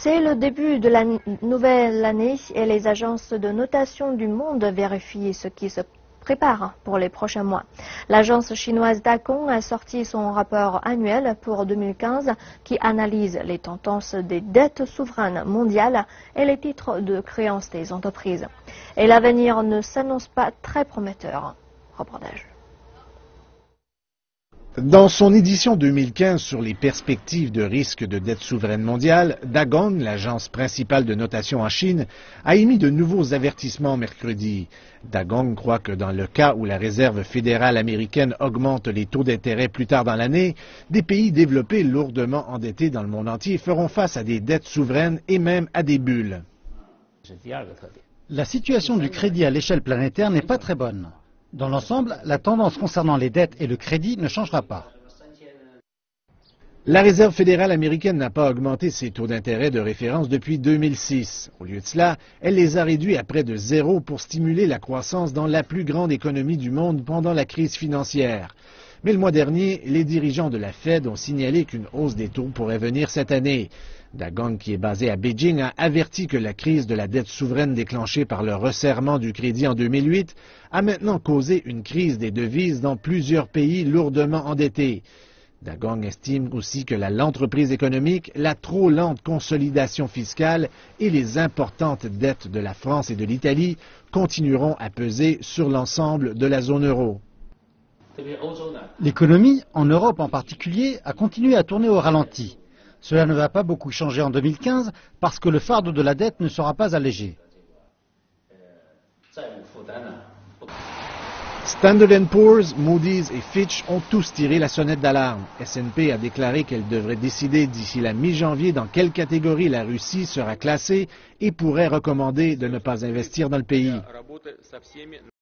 C'est le début de la nouvelle année et les agences de notation du monde vérifient ce qui se prépare pour les prochains mois. L'agence chinoise Dacong a sorti son rapport annuel pour 2015 qui analyse les tendances des dettes souveraines mondiales et les titres de créances des entreprises. Et l'avenir ne s'annonce pas très prometteur. Reportage. Dans son édition 2015 sur les perspectives de risque de dette souveraine mondiale, Dacong, l'agence principale de notation en Chine, a émis de nouveaux avertissements mercredi. Dacong croit que dans le cas où la Réserve fédérale américaine augmente les taux d'intérêt plus tard dans l'année, des pays développés lourdement endettés dans le monde entier feront face à des dettes souveraines et même à des bulles. La situation du crédit à l'échelle planétaire n'est pas très bonne. Dans l'ensemble, la tendance concernant les dettes et le crédit ne changera pas. La Réserve fédérale américaine n'a pas augmenté ses taux d'intérêt de référence depuis 2006. Au lieu de cela, elle les a réduits à près de zéro pour stimuler la croissance dans la plus grande économie du monde pendant la crise financière. Mais le mois dernier, les dirigeants de la Fed ont signalé qu'une hausse des taux pourrait venir cette année. Dacong, qui est basé à Beijing, a averti que la crise de la dette souveraine déclenchée par le resserrement du crédit en 2008 a maintenant causé une crise des devises dans plusieurs pays lourdement endettés. Dacong estime aussi que la lente reprise économique, la trop lente consolidation fiscale et les importantes dettes de la France et de l'Italie continueront à peser sur l'ensemble de la zone euro. L'économie, en Europe en particulier, a continué à tourner au ralenti. Cela ne va pas beaucoup changer en 2015 parce que le fardeau de la dette ne sera pas allégé. Standard & Poor's, Moody's et Fitch ont tous tiré la sonnette d'alarme. S&P a déclaré qu'elle devrait décider d'ici la mi-janvier dans quelle catégorie la Russie sera classée et pourrait recommander de ne pas investir dans le pays.